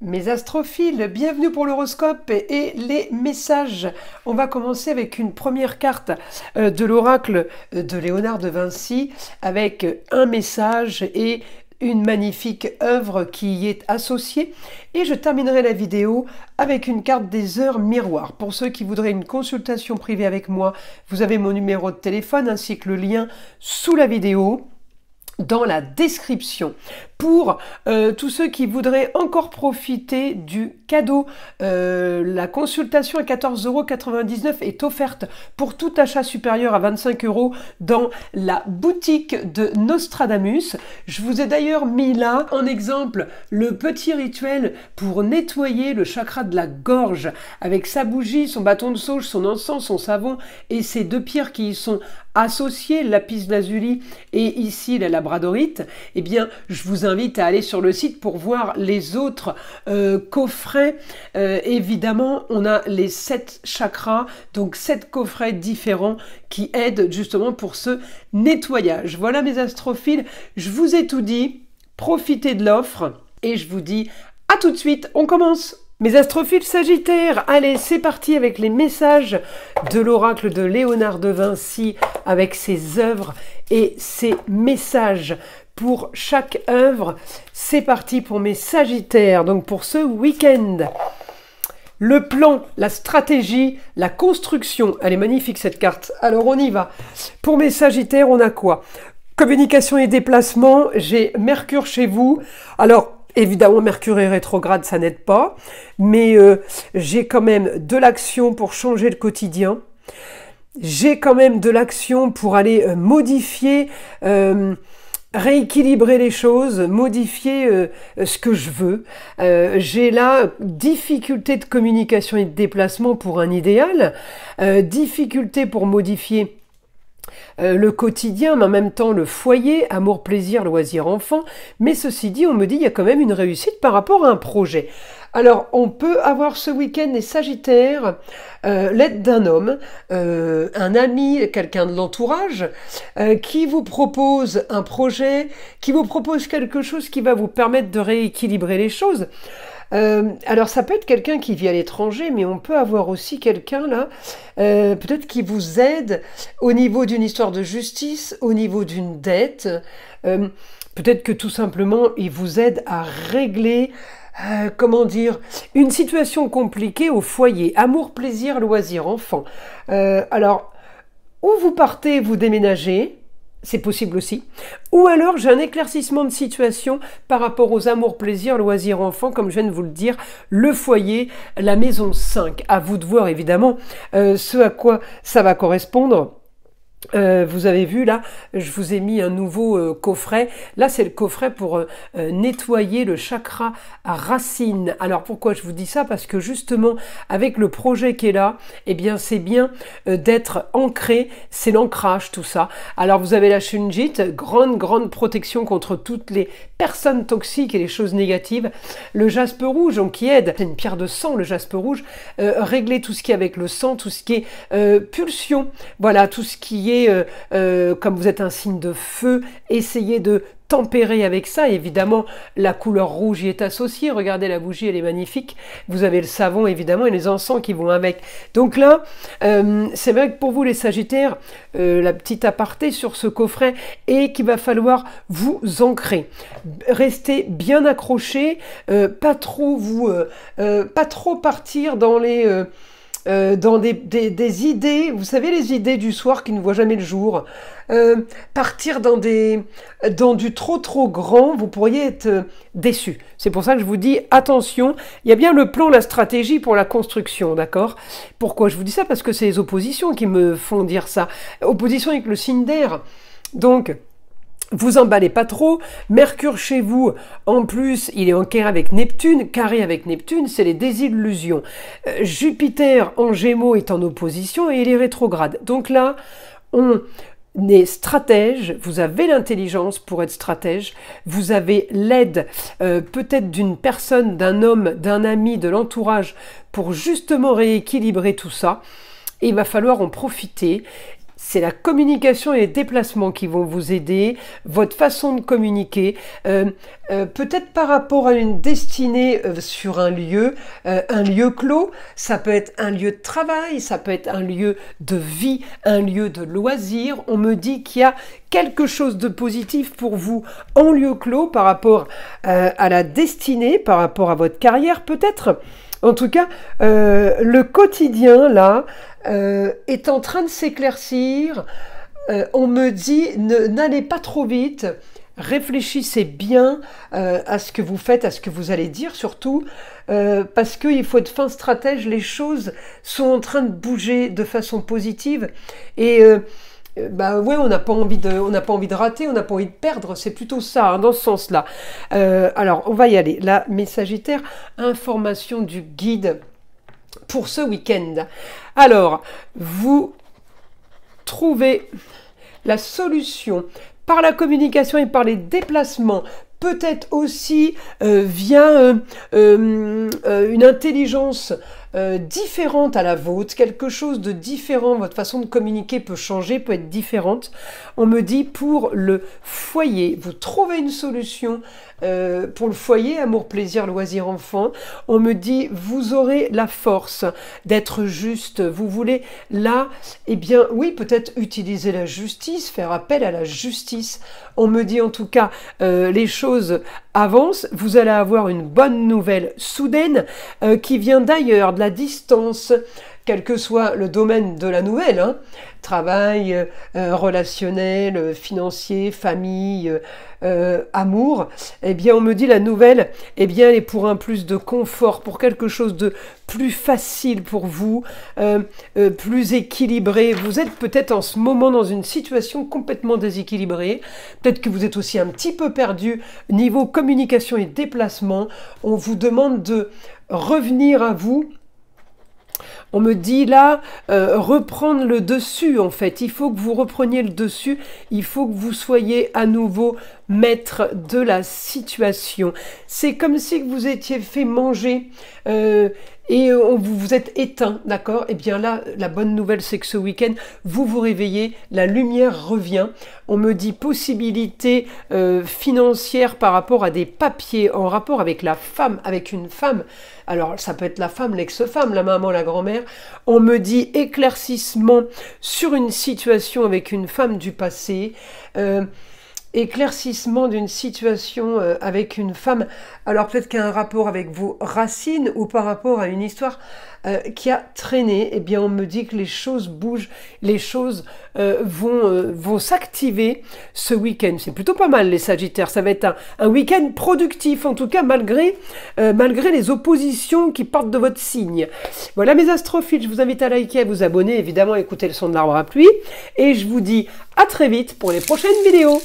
Mes astrophiles, bienvenue pour l'horoscope et les messages. On va commencer avec une première carte de l'oracle de Léonard de Vinci avec un message et une magnifique œuvre qui y est associée. Et je terminerai la vidéo avec une carte des heures miroirs. Pour ceux qui voudraient une consultation privée avec moi, vous avez mon numéro de téléphone ainsi que le lien sous la vidéo dans la description. Pour tous ceux qui voudraient encore profiter du cadeau, la consultation à 14,99 € est offerte pour tout achat supérieur à 25 € dans la boutique de Nostradamus. Je vous ai d'ailleurs mis là en exemple le petit rituel pour nettoyer le chakra de la gorge avec sa bougie, son bâton de sauge, son encens, son savon et ces deux pierres qui y sont associées, le lapis lazuli et ici la labradorite. Eh bien, je vous invite à aller sur le site pour voir les autres coffrets. Évidemment, on a les 7 chakras, donc 7 coffrets différents qui aident justement pour ce nettoyage. Voilà mes astrophiles, je vous ai tout dit, profitez de l'offre et je vous dis à tout de suite, on commence. Mes astrophiles Sagittaires, allez, c'est parti avec les messages de l'oracle de Léonard de Vinci avec ses œuvres et ses messages pour chaque œuvre. C'est parti pour mes Sagittaires, donc pour ce week-end. Le plan, la stratégie, la construction. Elle est magnifique cette carte. Alors on y va. Pour mes Sagittaires, on a quoi? Communication et déplacement, j'ai Mercure chez vous. Alors, évidemment, Mercure est rétrograde, ça n'aide pas. Mais j'ai quand même de l'action pour changer le quotidien. J'ai quand même de l'action pour aller modifier, rééquilibrer les choses, modifier ce que je veux. J'ai là difficulté de communication et de déplacement pour un idéal, difficulté pour modifier le quotidien, mais en même temps le foyer, amour, plaisir, loisir, enfant. Mais ceci dit, on me dit qu'il y a quand même une réussite par rapport à un projet. Alors, on peut avoir ce week-end les Sagittaires, l'aide d'un homme, un ami, quelqu'un de l'entourage, qui vous propose un projet, qui vous propose quelque chose qui va vous permettre de rééquilibrer les choses. Alors ça peut être quelqu'un qui vit à l'étranger, mais on peut avoir aussi quelqu'un là, peut-être qui vous aide au niveau d'une histoire de justice, au niveau d'une dette, peut-être que tout simplement il vous aide à régler, comment dire, une situation compliquée au foyer, amour, plaisir, loisir, enfant. Alors, où vous partez, vous déménagez, c'est possible aussi. Ou alors, j'ai un éclaircissement de situation par rapport aux amours, plaisirs, loisirs, enfants, comme je viens de vous le dire, le foyer, la maison 5. À vous de voir, évidemment, ce à quoi ça va correspondre. Vous avez vu là, je vous ai mis un nouveau coffret. Là, c'est le coffret pour nettoyer le chakra à racine. Alors, pourquoi je vous dis ça? Parce que justement, avec le projet qui est là, eh bien, c'est bien d'être ancré. C'est l'ancrage, tout ça. Alors, vous avez la shungite, grande protection contre toutes les personnes toxiques et les choses négatives. Le jaspe rouge, donc, qui aide. C'est une pierre de sang, le jaspe rouge. Régler tout ce qui est avec le sang, tout ce qui est pulsion. Voilà, tout ce qui est comme vous êtes un signe de feu, essayez de tempérer avec ça. Évidemment, la couleur rouge y est associée. Regardez la bougie, elle est magnifique. Vous avez le savon, évidemment, et les encens qui vont avec. Donc là, c'est vrai que pour vous, les Sagittaires, la petite aparté sur ce coffret est qu'il va falloir vous ancrer. Restez bien accrochés, pas trop partir dans les... dans des idées, vous savez, les idées du soir qui ne voient jamais le jour, partir dans du trop grand, vous pourriez être déçu. C'est pour ça que je vous dis attention, il y a bien le plan, la stratégie pour la construction, d'accord? Pourquoi je vous dis ça? Parce que c'est les oppositions qui me font dire ça. Opposition avec le signe d'air. Donc, vous emballez pas trop. Mercure chez vous, en plus, il est en carré avec Neptune. Carré avec Neptune, c'est les désillusions. Jupiter en Gémeaux est en opposition et il est rétrograde. Donc là, on est stratège, vous avez l'intelligence pour être stratège, vous avez l'aide peut-être d'une personne, d'un homme, d'un ami, de l'entourage pour justement rééquilibrer tout ça. Et il va falloir en profiter. c'est la communication et les déplacements qui vont vous aider, votre façon de communiquer, peut-être par rapport à une destinée sur un lieu clos, ça peut être un lieu de travail, ça peut être un lieu de vie, un lieu de loisir. On me dit qu'il y a quelque chose de positif pour vous en lieu clos par rapport à la destinée, par rapport à votre carrière peut-être. En tout cas, le quotidien, là, est en train de s'éclaircir. On me dit, n'allez pas trop vite, réfléchissez bien à ce que vous faites, à ce que vous allez dire surtout, parce qu'il faut être fin stratège, les choses sont en train de bouger de façon positive, et bah ouais, on n'a pas envie de rater, on n'a pas envie de perdre, c'est plutôt ça, hein, dans ce sens-là. Alors, on va y aller. Là, mes Sagittaires, information du guide pour ce week-end. Alors, vous trouvez la solution par la communication et par les déplacements, peut-être aussi via une intelligence différente à la vôtre, quelque chose de différent, votre façon de communiquer peut changer, peut être différente. On me dit pour le foyer, vous trouvez une solution pour le foyer, amour, plaisir, loisir, enfant. On me dit vous aurez la force d'être juste, vous voulez là, eh bien oui, peut-être utiliser la justice, faire appel à la justice. On me dit en tout cas les choses avancent, vous allez avoir une bonne nouvelle soudaine qui vient d'ailleurs, de la distance, quel que soit le domaine de la nouvelle, hein, travail, relationnel, financier, famille, amour, eh bien on me dit la nouvelle, eh bien elle est pour un plus de confort, pour quelque chose de plus facile pour vous, plus équilibré. Vous êtes peut-être en ce moment dans une situation complètement déséquilibrée, peut-être que vous êtes aussi un petit peu perdu niveau communication et déplacement. On vous demande de revenir à vous. On me dit là, reprendre le dessus en fait. Il faut que vous repreniez le dessus. Il faut que vous soyez à nouveau maître de la situation. C'est comme si vous étiez fait manger et vous vous êtes éteint, d'accord? Eh bien là, la bonne nouvelle, c'est que ce week-end, vous vous réveillez, la lumière revient. On me dit possibilité financière par rapport à des papiers, en rapport avec la femme, avec une femme. Alors, ça peut être la femme, l'ex-femme, la maman, la grand-mère. On me dit éclaircissement sur une situation avec une femme du passé. Éclaircissement d'une situation avec une femme, alors peut-être qu'il y a un rapport avec vos racines ou par rapport à une histoire qui a traîné, eh bien on me dit que les choses bougent, les choses vont s'activer ce week-end. C'est plutôt pas mal les Sagittaires, ça va être un week-end productif, en tout cas malgré les oppositions qui partent de votre signe. Voilà mes astrophiles, je vous invite à liker, à vous abonner, évidemment à écouter le son de l'arbre à pluie, et je vous dis à très vite pour les prochaines vidéos.